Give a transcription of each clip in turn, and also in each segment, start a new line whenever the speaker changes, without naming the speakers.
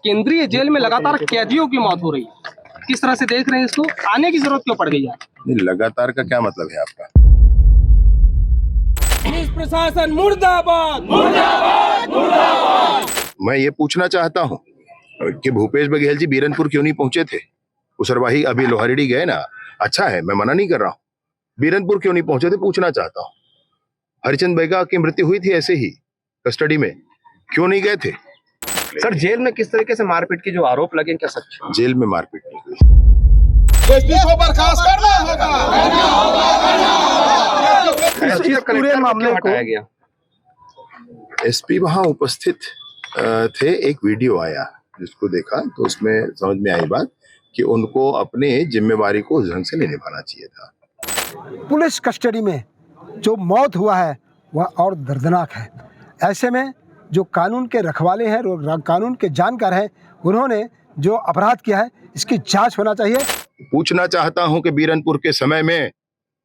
केंद्रीय जेल में लगातार कैदियों की मौत हो रही है, किस तरह से देख रहे हैं इसको? आने की जरूरत क्यों पड़ गई है?
नहीं, लगातार का क्या मतलब है आपका?
पुलिस प्रशासन मुर्दाबाद, मुर्दाबाद, मुर्दाबाद।
मैं ये पूछना चाहता हूँ कि भूपेश बघेल जी बीरनपुर क्यों नहीं पहुंचे थे? उसरवाही अभी लोहारडी गए ना, अच्छा है, मैं मना नहीं कर रहा हूँ। बीरनपुर क्यों नहीं पहुंचे थे पूछना चाहता हूँ। हरिचंद बैगा की मृत्यु हुई थी ऐसे ही कस्टडी में, क्यों नहीं गए थे?
सर जेल में किस तरीके से मारपीट की जो आरोप लगे, क्या सच?
जेल में मारपीट नहीं हुई।
एसपी को बर्खास्त करना होगा।
इस पूरे मामले को हटाया गया।
एसपी वहां उपस्थित थे, एक वीडियो आया जिसको देखा तो उसमें समझ में आई बात कि उनको अपने जिम्मेवारी को उस ढंग से नहीं निभाना चाहिए था।
पुलिस कस्टडी में जो मौत हुआ है वह और दर्दनाक है। ऐसे में जो कानून के रखवाले हैं, कानून के जानकार हैं, उन्होंने जो अपराध किया है इसकी जांच होना चाहिए।
पूछना चाहता हूं कि बीरनपुर के समय में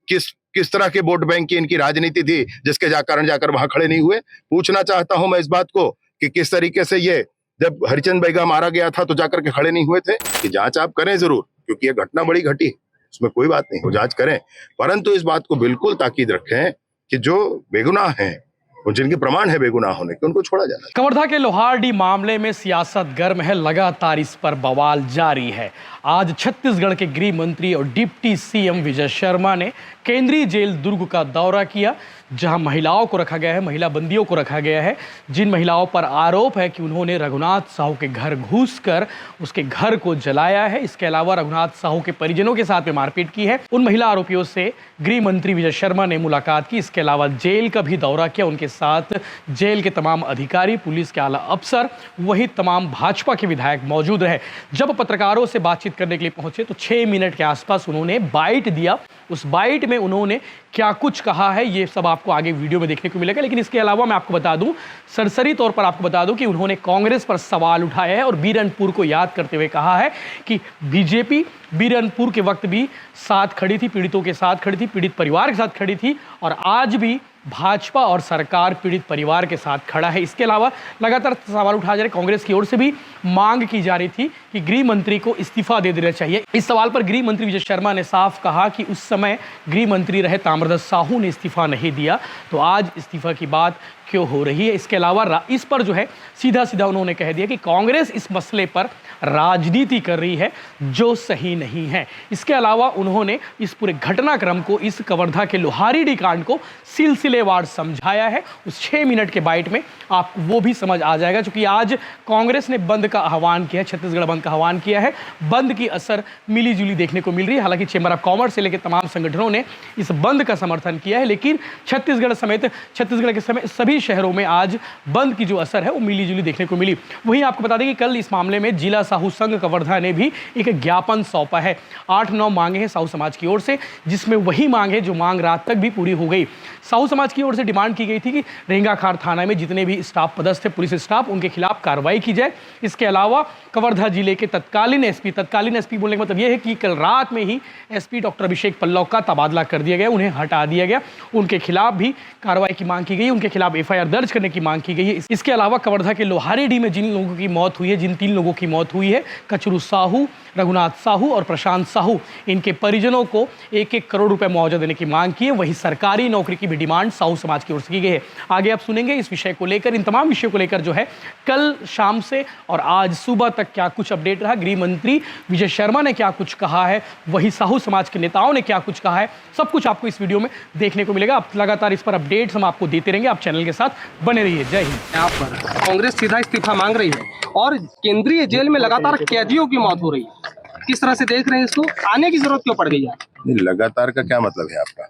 किस तरह के वोट बैंक की इनकी राजनीति थी जिसके कारण जाकर वहां खड़े नहीं हुए। पूछना चाहता हूं मैं इस बात को कि किस तरीके से ये जब हरिचंद बैगा मारा गया था तो जाकर के खड़े नहीं हुए थे। कि जांच आप करें जरूर, क्योंकि ये घटना बड़ी घटी, उसमें कोई बात नहीं, वो जांच करें, परंतु इस बात को बिल्कुल ताकीद रखें कि जो बेगुनाह हैं और जिनके प्रमाण है बेगुनाह होने के, उनको छोड़ा जाना।
कवर्धा के लोहारडी मामले में सियासत गर्म है, लगातार इस पर बवाल जारी है। आज छत्तीसगढ़ के गृह मंत्री और डिप्टी सीएम विजय शर्मा ने केंद्रीय जेल दुर्ग का दौरा किया, जहां महिलाओं को रखा गया है, महिला बंदियों को रखा गया है, जिन महिलाओं पर आरोप है कि उन्होंने रघुनाथ साहू के घर घुसकर उसके घर को जलाया है। इसके अलावा रघुनाथ साहू के परिजनों के साथ में मारपीट की है। उन महिला आरोपियों से गृह मंत्री विजय शर्मा ने मुलाकात की। इसके अलावा जेल का भी दौरा किया। उनके साथ जेल के तमाम अधिकारी, पुलिस के आला अफसर, वही तमाम भाजपा के विधायक मौजूद रहे। जब पत्रकारों से बातचीत करने के लिए पहुंचे तो 6 मिनट के आसपास उन्होंने बाइट दिया। उस बाइट में उन्होंने क्या कुछ कहा है ये सब आपको आगे वीडियो में देखने को मिलेगा। लेकिन इसके अलावा मैं आपको बता दूं, सरसरी तौर पर आपको बता दूं कि उन्होंने कांग्रेस पर सवाल उठाया है और बीरनपुर को याद करते हुए कहा है कि बीजेपी बीरनपुर के वक्त भी साथ खड़ी थी, पीड़ितों के साथ खड़ी थी, पीड़ित परिवार के साथ खड़ी थी, और आज भी भाजपा और सरकार पीड़ित परिवार के साथ खड़ा है। इसके अलावा लगातार सवाल उठाए जा रहे, कांग्रेस की ओर से भी मांग की जा रही थी कि गृह मंत्री को इस्तीफा दे देना चाहिए। इस सवाल पर गृह मंत्री विजय शर्मा ने साफ कहा कि उस समय गृह मंत्री रहे ताम्रध्वज साहू ने इस्तीफा नहीं दिया, तो आज इस्तीफा की बात क्यों हो रही है। इसके अलावा इस पर जो है सीधा सीधा उन्होंने कह दिया कि कांग्रेस इस मसले पर राजनीति कर रही है जो सही नहीं है। इसके अलावा उन्होंने इस पूरे घटनाक्रम को, इस कवर्धा के लोहारडी कांड को सिलसिलेवार समझाया है। उस 6 मिनट के बाइट में आपको वो भी समझ आ जाएगा, क्योंकि आज कांग्रेस ने बंद का आह्वान किया है, छत्तीसगढ़ बंद का आह्वान किया है। बंद की असर मिली जुली देखने को मिल रही है। हालांकि चेंबर ऑफ कॉमर्स से लेकर तमाम संगठनों ने इस बंद का समर्थन किया है, लेकिन छत्तीसगढ़ समेत छत्तीसगढ़ के सभी शहरों में आज बंद की जो असर है वो मिली जुली देखने को मिली। वहीं आपको बता दें कि कल इस मामले में जिला साहू संघ कवर्धा ने भी एक ज्ञापन सौंपा है। 8-9 मांगे हैं साहू समाज की ओर से, जिसमें वही मांग है जो मांग रात तक भी पूरी हो गई। साहू समाज की ओर से डिमांड की गई थी कि रेंगाखार थाना में जितने भी स्टाफ पदस्थ थे, पुलिस स्टाफ, उनके खिलाफ कार्रवाई की जाए। इसके अलावा कवर्धा जिले के तत्कालीन एसपी बोलने का मतलब यह है कि कल रात में ही एसपी डॉक्टर अभिषेक पल्लव का तबादला कर दिया गया, उन्हें हटा दिया गया। उनके खिलाफ भी कार्रवाई की मांग की गई, उनके खिलाफ एफआईआर दर्ज करने की मांग की गई है। इसके अलावा कवर्धा के लोहारडी में जिन लोगों की मौत हुई है, जिन 3 लोगों की मौत हुई है, कचरू साहू, रघुनाथ साहू और प्रशांत साहू, इनके परिजनों को 1-1 करोड़ रुपए मुआवजा देने की मांग की है। वही सरकारी नौकरी की भी डिमांड साहू समाज की ओर से की गई है। आगे आप सुनेंगे इस विषय को लेकर, इन तमाम विषयों को लेकर जो है कल शाम से और आज सुबह तक क्या कुछ अपडेट रहा, गृह मंत्री विजय शर्मा ने क्या कुछ कहा है, वही साहू समाज के नेताओं ने क्या कुछ कहा है, सब कुछ आपको इस वीडियो में देखने को मिलेगा। आप लगातार इस पर अपडेट्स हम आपको देते रहेंगे, आप चैनल के साथ बने रहिए। जय हिंद।
यहाँ पर कांग्रेस सीधा इस्तीफा मांग रही है और केंद्रीय जेल में लगातार कैदियों की मौत हो रही है, किस तरह से देख रहे हैं इसको? आने की जरूरत क्यों पड़ गई है?
नहीं, लगातार का क्या मतलब है आपका?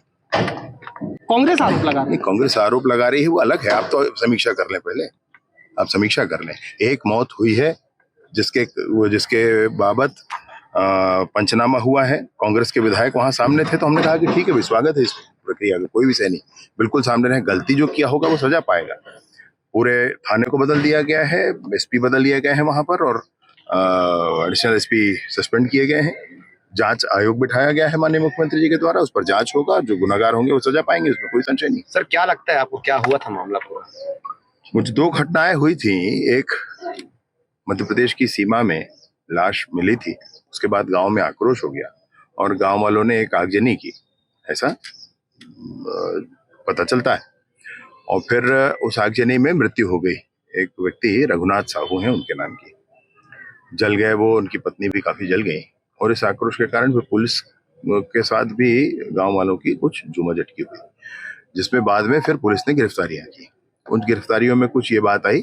कांग्रेस आरोप लगा रही है।
कांग्रेस आरोप लगा रही है वो अलग है, आप तो समीक्षा कर लें, पहले आप समीक्षा कर लें। एक मौत हुई है जिसके बाबत पंचनामा हुआ है, कांग्रेस के विधायक वहां सामने थे, तो हमने कहा कि ठीक है, स्वागत है इस प्रक्रिया का, कोई विषय नहीं, बिल्कुल सामने रहे। गलती जो किया होगा वो सजा पाएगा। पूरे थाने को बदल दिया गया है, एसपी बदल दिया गया है वहां पर, और एडिशनल एसपी सस्पेंड किए गए हैं। जांच आयोग बिठाया गया है माननीय मुख्यमंत्री जी के द्वारा, उस पर जांच होगा, जो गुनाहगार होंगे वो सजा पाएंगे, उसमें कोई संशय नहीं।
सर क्या लगता है आपको, क्या हुआ था मामला पूरा?
मुझे 2 घटनाएं हुई थी। एक मध्य प्रदेश की सीमा में लाश मिली थी, उसके बाद गांव में आक्रोश हो गया और गांव वालों ने एक आगजनी की, ऐसा पता चलता है। और फिर उस आगजनी में मृत्यु हो गई। एक व्यक्ति रघुनाथ साहू हैं उनके नाम की, जल गए वो, उनकी पत्नी भी काफी जल गई। और इस आक्रोश के कारण फिर पुलिस के साथ भी गांव वालों की कुछ झूमाझटकी हुई, जिसमें बाद में फिर पुलिस ने गिरफ्तारियां की। उन गिरफ्तारियों में कुछ ये बात आई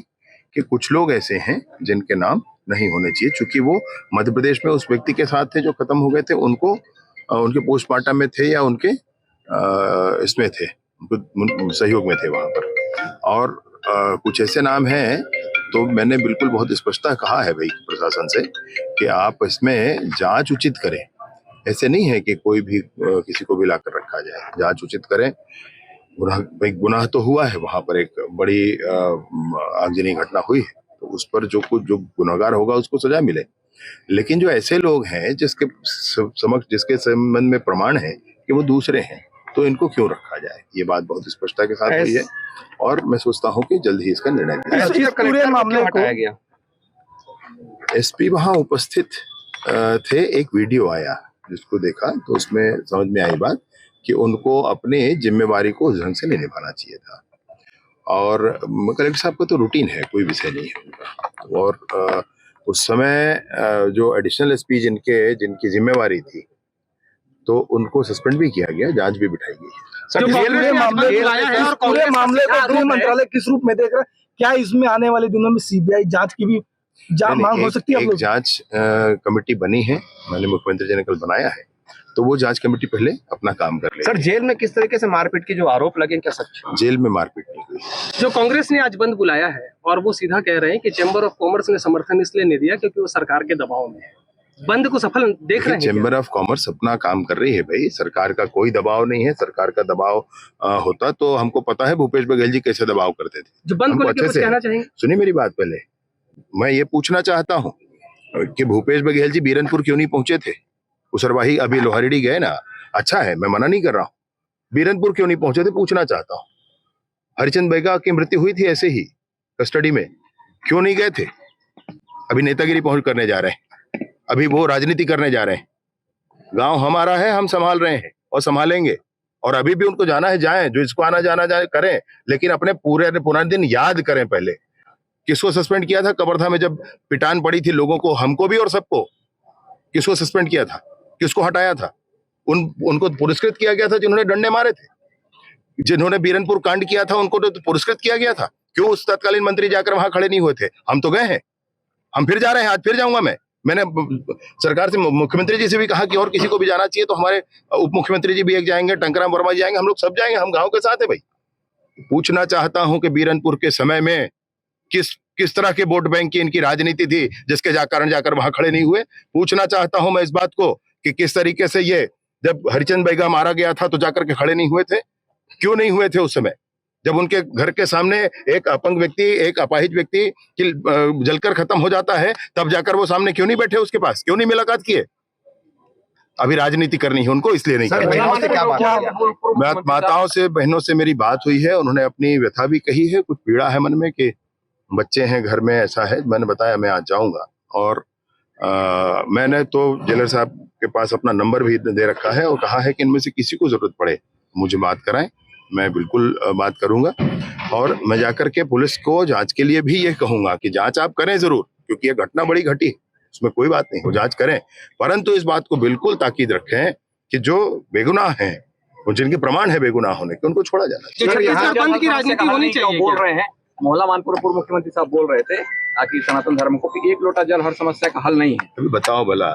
कि कुछ लोग ऐसे हैं जिनके नाम नहीं होने चाहिए, चूंकि वो मध्य प्रदेश में उस व्यक्ति के साथ थे जो खत्म हो गए थे, उनको उनके पोस्टमार्टम में थे या उनके इसमें थे, उनको सहयोग में थे वहां पर। और कुछ ऐसे नाम हैं, तो मैंने बिल्कुल बहुत स्पष्टता कहा है भाई प्रशासन से कि आप इसमें जांच उचित करें। ऐसे नहीं है कि कोई भी किसी को भी लाकर रखा जाए, जांच उचित करें। गुनाह तो हुआ है, वहां पर एक बड़ी आगजनी घटना हुई है, तो उस पर जो गुनहगार होगा उसको सजा मिले। लेकिन जो ऐसे लोग हैं जिसके संबंध में प्रमाण है कि वो दूसरे हैं, तो इनको क्यों रखा जाए, ये बात बहुत स्पष्टता के साथ हुई है। और मैं सोचता हूँ कि जल्द ही इसका निर्णय लिया जाए।
इस पूरे मामले को हटाया गया।
एसपी वहां उपस्थित थे, एक वीडियो आया जिसको देखा तो उसमें समझ में आई बात कि उनको अपने जिम्मेवारी को उस ढंग से नहीं निभाना चाहिए था। और कलेक्टर साहब का तो रूटीन है, कोई विषय नहीं है उनका। और उस समय जो एडिशनल एसपी जिनकी जिम्मेवारी थी, तो उनको सस्पेंड भी किया गया, जांच भी बिठाई गई।
जो पूरे मामले को गृह मंत्रालय किस रूप में देख रहा है? क्या इसमें आने वाले दिनों में सीबीआई जांच की भी मांग हो सकती है?
एक जांच कमेटी बनी है, मैंने मुख्यमंत्री जी ने कल बनाया है, तो वो जांच कमेटी पहले अपना काम कर ले।
सर, जेल में किस तरीके से मारपीट की जो आरोप लगे, क्या सच?
जेल में मारपीट नहीं हुई।
जो कांग्रेस ने आज बंद बुलाया है और वो सीधा कह रहे हैं कि चैम्बर ऑफ कॉमर्स ने समर्थन इसलिए नहीं दिया क्योंकि वो सरकार के दबाव में है। बंद को सफल देख रहे हैं?
चैम्बर ऑफ कॉमर्स अपना काम कर रही है भाई, सरकार का कोई दबाव नहीं है। सरकार का दबाव होता तो हमको पता है भूपेश बघेल जी कैसे दबाव करते थे।
जो बंद को लेकर कुछ कहना चाहेंगे?
सुनिए मेरी बात, पहले मैं ये पूछना चाहता हूँ कि भूपेश बघेल जी बीरनपुर क्यों नहीं पहुंचे थे? उसरवाही अभी लोहारेडी गए ना, अच्छा है, मैं मना नहीं कर रहा हूँ। बीरनपुर क्यों नहीं पहुंचे थे पूछना चाहता हूँ। हरिचंद बैगा की मृत्यु हुई थी ऐसे ही कस्टडी में, क्यों नहीं गए थे? अभी नेतागिरी पहुंच करने जा रहे हैं, अभी वो राजनीति करने जा रहे हैं। गांव हमारा है, हम संभाल रहे हैं और संभालेंगे। और अभी भी उनको जाना है जाएं, जो इसको आना जाना जाए करें, लेकिन अपने पूरे दिन याद करें पहले किसको सस्पेंड किया था कवर्धा में जब पिटान पड़ी थी लोगों को, हमको भी और सबको। किसको सस्पेंड किया था, किसको हटाया था? उनको पुरस्कृत किया गया था जिन्होंने डंडे मारे थे, जिन्होंने बीरनपुर कांड किया था उनको तो पुरस्कृत किया गया था। क्यों उस तत्कालीन मंत्री जाकर वहां खड़े नहीं हुए थे? हम तो गए हैं, हम फिर जा रहे हैं, आज फिर जाऊंगा मैंने सरकार से, मुख्यमंत्री जी से भी कहा कि और किसी को भी जाना चाहिए, तो हमारे उप मुख्यमंत्री जी भी एक जाएंगे, टंकराम वर्मा जी जाएंगे, हम लोग सब जाएंगे, हम गांव के साथ है भाई। पूछना चाहता हूं कि बीरनपुर के समय में किस तरह के वोट बैंक की इनकी राजनीति थी जिसके कारण जाकर वहां खड़े नहीं हुए। पूछना चाहता हूं मैं इस बात को कि किस तरीके से ये जब हरिचंद बैगा मारा गया था तो जाकर के खड़े नहीं हुए थे, क्यों नहीं हुए थे उस समय? जब उनके घर के सामने एक अपंग व्यक्ति, एक अपाहिज व्यक्ति जलकर खत्म हो जाता है, तब जाकर वो सामने क्यों नहीं बैठे, उसके पास क्यों नहीं मुलाकात किए? अभी राजनीति करनी है उनको, इसलिए नहीं कर रहे। माताओं से, बहनों से मेरी बात हुई है, उन्होंने अपनी व्यथा भी कही है, कुछ पीड़ा है मन में कि बच्चे हैं घर में, ऐसा है। मैंने बताया मैं आज जाऊंगा और मैंने तो जेलर साहब के पास अपना नंबर भी दे रखा है और कहा है कि इनमें से किसी को जरूरत पड़े मुझे बात कराएं, मैं बिल्कुल बात करूंगा। और मैं जाकर के पुलिस को जांच के लिए भी ये कहूंगा कि जांच आप करें जरूर, क्योंकि ये घटना बड़ी घटी, उसमें कोई बात नहीं, वो जांच करें, परंतु इस बात को बिल्कुल ताकीद रखें कि जो बेगुनाह हैं और जिनके प्रमाण है बेगुनाह होने के, उनको छोड़ा जाना चाहिए।
बंद की राजनीति होनी चाहिए
बोल रहे हैं। मोहल्ला मानपुर पूर्व मुख्यमंत्री साहब बोल रहे थे कि सनातन धर्म को कि एक लोटा जल हर समस्या का हल नहीं है।
अभी बताओ भला,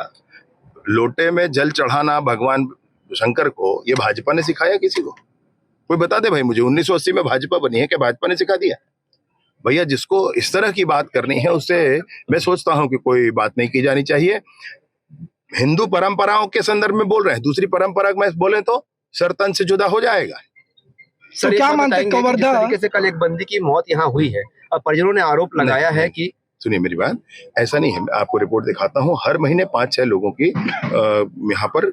लोटे में जल चढ़ाना भगवान शंकर को ये भाजपा ने सिखाया किसी को? कोई बता दे भाई मुझे। 1980 में भाजपा बनी है, क्या भाजपा ने सिखा दिया? भैया जिसको इस तरह की बात करनी है उससे मैं सोचता हूं कि कोई बात नहीं की जानी चाहिए। हिंदू परंपराओं के संदर्भ में बोल रहे हैं, दूसरी परंपरा में बोले तो सर तन से जुदा हो जाएगा।
सर क्या मानते हैं, जिस तरीके से कल एक बंदी की मौत यहाँ हुई है और परिजनों ने आरोप लगाया है कि,
सुनिए मेरी बात, ऐसा नहीं है। मैं आपको रिपोर्ट दिखाता हूँ, हर महीने 5-6 लोगों की यहाँ पर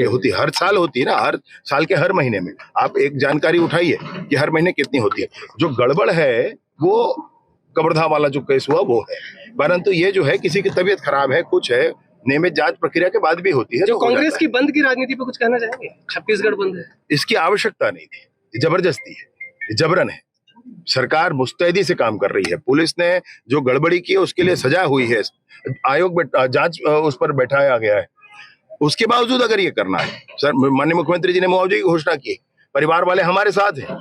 होती है, हर साल होती है ना, हर साल के हर महीने में। आप एक जानकारी उठाइए कि हर महीने कितनी होती है। जो गड़बड़ है वो कवर्धा वाला जो केस हुआ वो है, परंतु ये जो है किसी की तबीयत खराब है, कुछ है, नियमित जांच प्रक्रिया के बाद भी होती है।
जो
तो हो
कांग्रेस
जाता
की बंद की राजनीति पे कुछ कहना चाहेंगे? छत्तीसगढ़ बंद है,
है। इसकी आवश्यकता नहीं थी, ये जबरदस्ती है, ये जबरन है। सरकार मुस्तैदी से काम कर रही है। पुलिस ने जो गड़बड़ी की है उसके लिए सजा हुई है, आयोग जांच उस पर बैठाया गया है। उसके बावजूद अगर ये करना है, सर माननीय मुख्यमंत्री जी ने मुआवजे की घोषणा की, परिवार वाले हमारे साथ हैं,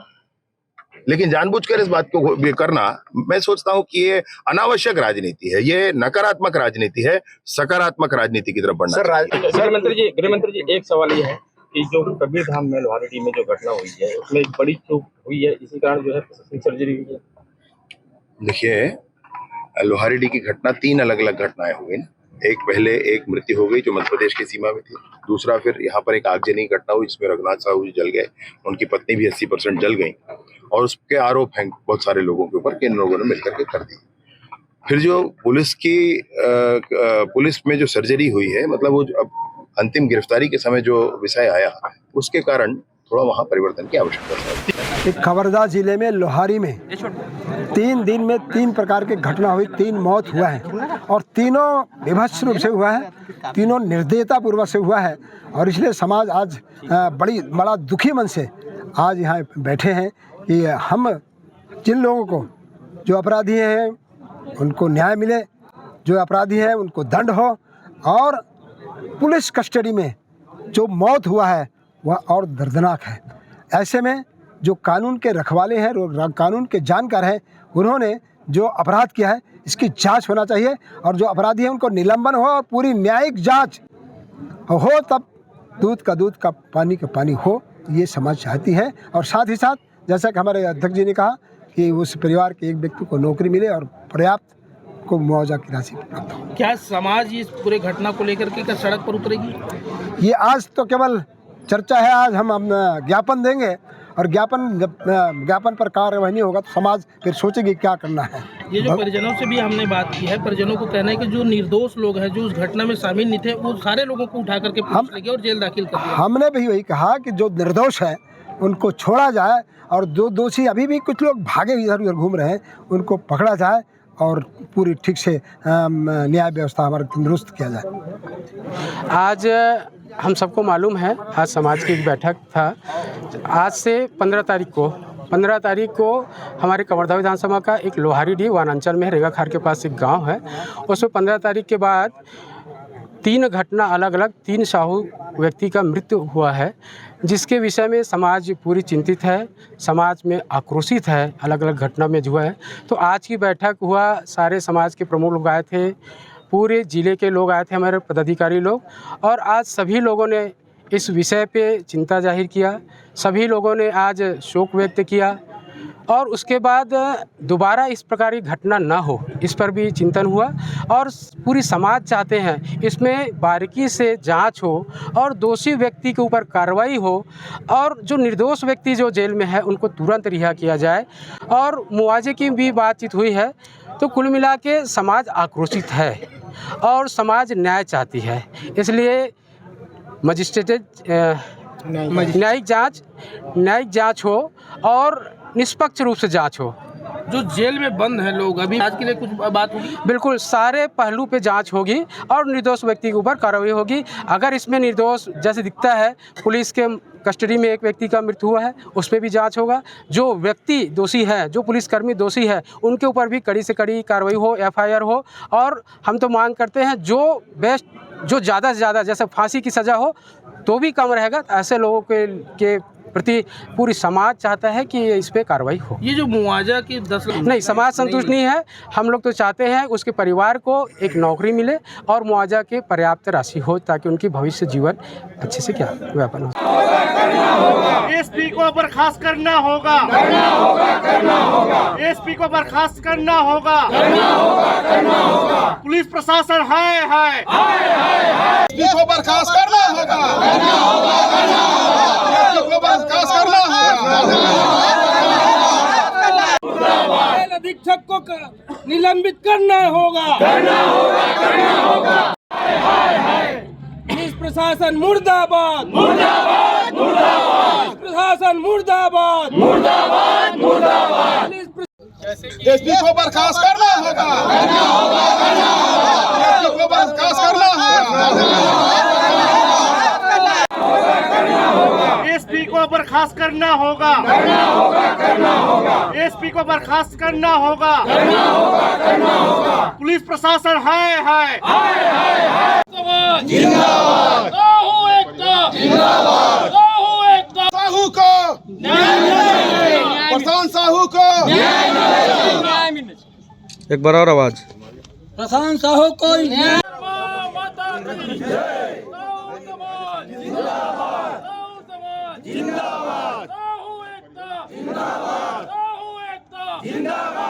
लेकिन जानबूझकर इस बात को करना, मैं सोचता हूं कि ये अनावश्यक राजनीति है, ये नकारात्मक राजनीति है। सकारात्मक राजनीति की तरफ बढ़ना चाहिए।
गृह मंत्री जी एक सवाल ये है कि जो कबीर धाम में लोहारेडी में जो घटना हुई है उसमें एक बड़ी चूक हुई है, इसी कारण जो है सर्जरी हुई है।
देखिए, लोहारेडी की घटना 3 अलग अलग घटनाएं हुई ना। एक पहले एक मृत्यु हो गई जो मध्य प्रदेश की सीमा में थी, दूसरा फिर यहाँ पर एक आगजनी घटना हुई जिसमें रघुनाथ साहू जी जल गए, उनकी पत्नी भी 80% जल गई, और उसके आरोप हैं बहुत सारे लोगों के ऊपर कि इन लोगों ने मिलकर के कर दी। फिर जो पुलिस में जो सर्जरी हुई है, मतलब वो अब अंतिम गिरफ्तारी के समय जो विषय आया, उसके कारण थोड़ा वहाँ परिवर्तन की आवश्यकता है।
खबरदा जिले में लोहारी में 3 दिन में 3 प्रकार की घटना हुई, 3 मौत हुआ है, और तीनों विभत्स रूप से हुआ है, तीनों निर्दयता पूर्वक से हुआ है। और इसलिए समाज आज बड़ा दुखी मन से आज यहाँ बैठे हैं कि हम जिन लोगों को, जो अपराधी हैं उनको न्याय मिले, जो अपराधी हैं उनको दंड हो, और पुलिस कस्टडी में जो मौत हुआ है वह और दर्दनाक है। ऐसे में जो कानून के रखवाले हैं, कानून के जानकार हैं, उन्होंने जो अपराध किया है इसकी जांच होना चाहिए, और जो अपराधी हैं उनको निलंबन हो और पूरी न्यायिक जांच हो, तब दूध का दूध का पानी का पानी हो, ये समाज चाहती है। और साथ ही साथ जैसा कि हमारे अध्यक्ष जी ने कहा कि उस परिवार के एक व्यक्ति को नौकरी मिले और पर्याप्त को मुआवजा की राशि प्राप्त हो।
क्या समाज इस पूरे घटना को लेकर के क्या सड़क पर उतरेगी?
ये आज तो केवल चर्चा है, आज हम ज्ञापन देंगे, और ज्ञापन पर कार्रवाई नहीं होगा तो समाज फिर सोचेगी क्या करना है।
ये जो परिजनों से भी हमने बात की है, परिजनों को कहना है कि जो निर्दोष लोग हैं, जो उस घटना में शामिल नहीं थे, वो सारे लोगों को उठा करके पुलिस ले गई और जेल दाखिल कर दिया।
हमने भी वही कहा कि जो निर्दोष है उनको छोड़ा जाए, और जो दोषी अभी भी कुछ लोग भागे इधर उधर घूम रहे हैं उनको पकड़ा जाए, और पूरी ठीक से न्याय व्यवस्था हमारा तंदुरुस्त किया जाए।
आज हम सबको मालूम है, आज समाज की एक बैठक था। आज से 15 तारीख को हमारे कवर्धा विधानसभा का एक लोहारेडी वनांचल में रेगाखार के पास एक गांव है, उसमें 15 तारीख के बाद 3 घटना अलग अलग 3 साहू व्यक्ति का मृत्यु हुआ है, जिसके विषय में समाज पूरी चिंतित है, समाज में आक्रोशित है, अलग अलग घटना में हुआ है। तो आज की बैठक हुआ, सारे समाज के प्रमुख लोग आए थे, पूरे ज़िले के लोग आए थे, हमारे पदाधिकारी लोग, और आज सभी लोगों ने इस विषय पे चिंता जाहिर किया, सभी लोगों ने आज शोक व्यक्त किया, और उसके बाद दोबारा इस प्रकार की घटना ना हो इस पर भी चिंतन हुआ। और पूरी समाज चाहते हैं इसमें बारीकी से जांच हो और दोषी व्यक्ति के ऊपर कार्रवाई हो, और जो निर्दोष व्यक्ति जो जेल में है उनको तुरंत रिहा किया जाए, और मुआवजे की भी बातचीत हुई है। तो कुल मिला के समाज आक्रोशित है और समाज न्याय चाहती है, इसलिए न्यायिक जांच हो और निष्पक्ष रूप से जांच हो।
जो जेल में बंद है लोग, अभी आज के लिए कुछ बात होगी?
बिल्कुल, सारे पहलू पे जांच होगी और निर्दोष व्यक्ति के ऊपर कार्रवाई होगी। अगर इसमें निर्दोष जैसे दिखता है, पुलिस के कस्टडी में एक व्यक्ति का मृत्यु हुआ है, उस पर भी जांच होगा। जो व्यक्ति दोषी है, जो पुलिसकर्मी दोषी है, उनके ऊपर भी कड़ी से कड़ी कार्रवाई हो, FIR हो। और हम तो मांग करते हैं जो ज़्यादा से ज़्यादा जैसे फांसी की सज़ा हो तो भी कम रहेगा। ऐसे लोगों के प्रति पूरी समाज चाहता है कि इस पे कार्रवाई हो।
ये जो मुआवजा की 10 लाख
नहीं, समाज संतुष्ट नहीं है। हम लोग तो चाहते हैं उसके परिवार को एक नौकरी मिले और मुआवजा की पर्याप्त राशि हो, ताकि उनकी भविष्य जीवन अच्छे से क्या व्यापन हो।
एसपी को बर्खास्त करना होगा, एसपी को बर्खास्त करना होगा, पुलिस प्रशासन है
एसपी को बर्खास्त करना होगा,
अधीक्षक को निलंबित करना होगा। पुलिस प्रशासन मुर्दाबाद, प्रशासन मुर्दाबाद।
एसपी को बर्खास्त करना होगा, एसपी को बर्खास्त करना होगा,
एसपी को बर्खास्त करना होगा, एसपी को बर्खास्त करना होगा, पुलिस प्रशासन है
साहू को, प्रशांत साहू को
एक बार और आवाज।
प्रशांत साहू को
जिंदाबाद